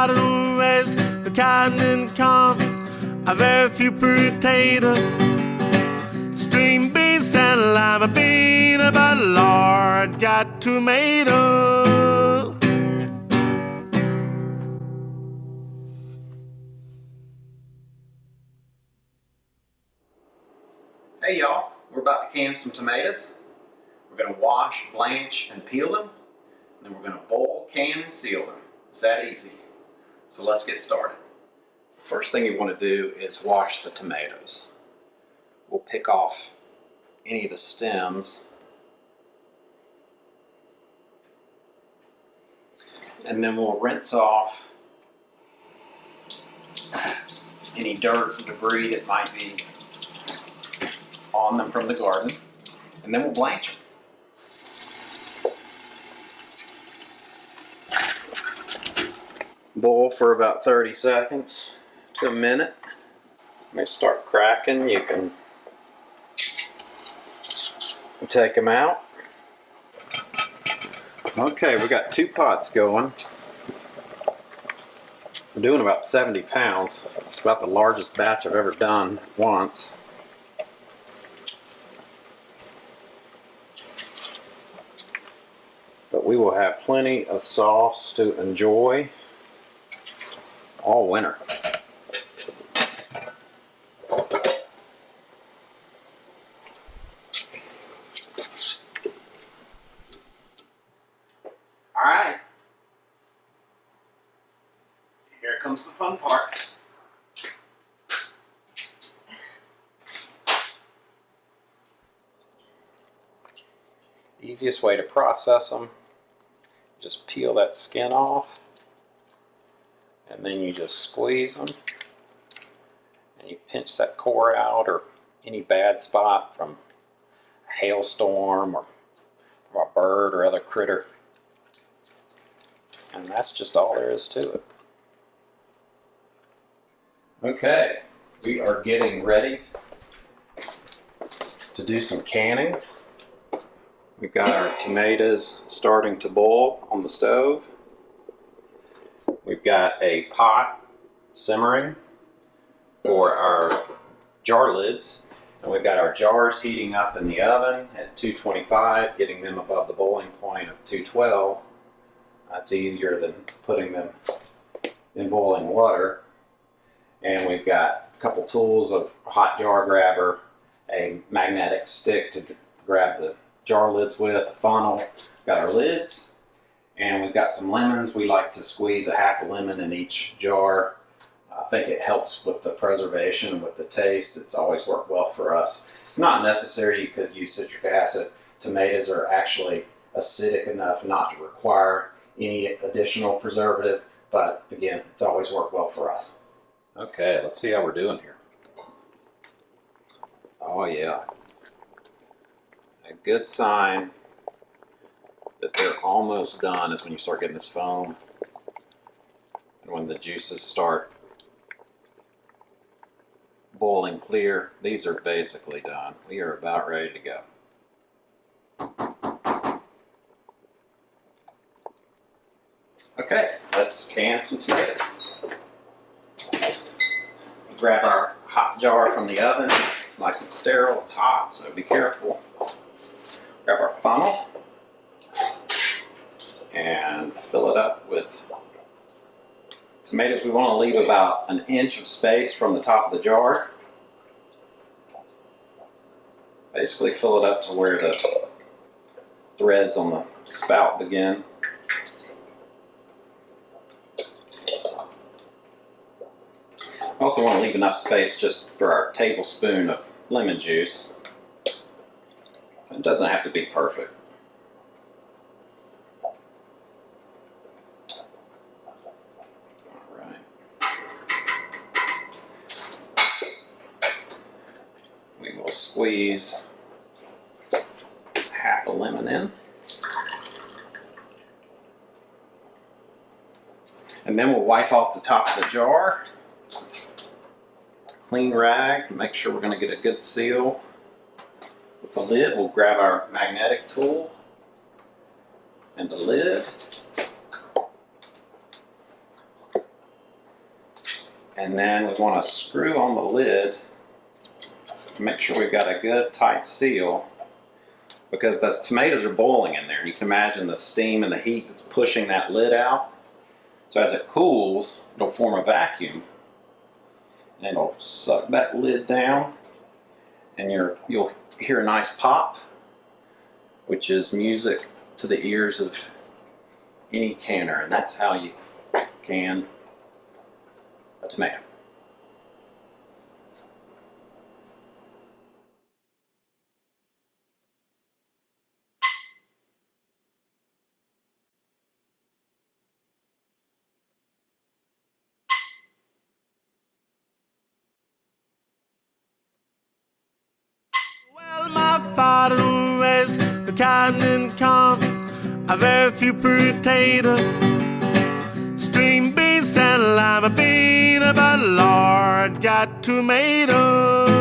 garden waste, the kind in common, a very few potatoes, string beans and lima bean, but Lord got tomatoes. Hey y'all, we're about to can some tomatoes. We're going to wash, blanch, and peel them. And then we're going to boil, can, and seal them. It's that easy. So let's get started. First thing you want to do is wash the tomatoes. We'll pick off any of the stems. And then we'll rinse off any dirt and debris that might be on them from the garden. And then we'll blanch them. Boil for about 30 seconds to a minute. When they start cracking, you can take them out. Okay, we got 2 pots going. We're doing about 70 pounds. It's about the largest batch I've ever done once. But we will have plenty of sauce to enjoy all winter. Alright, here comes the fun part. The easiest way to process them, just peel that skin off, and then you just squeeze them, and you pinch that core out or any bad spot from a hailstorm or from a bird or other critter. And that's just all there is to it. Okay, we are getting ready to do some canning. We've got our tomatoes starting to boil on the stove. We've got a pot simmering for our jar lids. And we've got our jars heating up in the oven at 225, getting them above the boiling point of 212. That's easier than putting them in boiling water. And we've got a couple tools, a hot jar grabber, a magnetic stick to grab the jar lids with, a funnel. Got our lids, and we've got some lemons. We like to squeeze a half a lemon in each jar. I think it helps with the preservation, with the taste. It's always worked well for us. It's not necessary. You could use citric acid. Tomatoes are actually acidic enough not to require any additional preservative, but again, it's always worked well for us. Okay, let's see how we're doing here. Oh yeah. A good sign that they're almost done is when you start getting this foam and when the juices start boiling clear. These are basically done. We are about ready to go. Okay, let's can some tomatoes. Grab our hot jar from the oven. It's nice and sterile. It's hot, so be careful. Grab our funnel and fill it up with tomatoes. We want to leave about an inch of space from the top of the jar. Basically fill it up to where the threads on the spout begin. Also want to leave enough space just for our tablespoon of lemon juice. It doesn't have to be perfect. Alright. We will squeeze half a lemon in. And then we'll wipe off the top of the jar. Clean rag to make sure we're going to get a good seal. With the lid, we'll grab our magnetic tool and the lid. And then we want to screw on the lid to make sure we've got a good tight seal, because those tomatoes are boiling in there. And you can imagine the steam and the heat that's pushing that lid out. So as it cools, it'll form a vacuum and it'll suck that lid down, and you'll hear a nice pop, which is music to the ears of any canner, and that's how you can a tomato. Well, my father raised the kind income, a very few potatoes, string beans and lima bean, but Lord got tomatoes.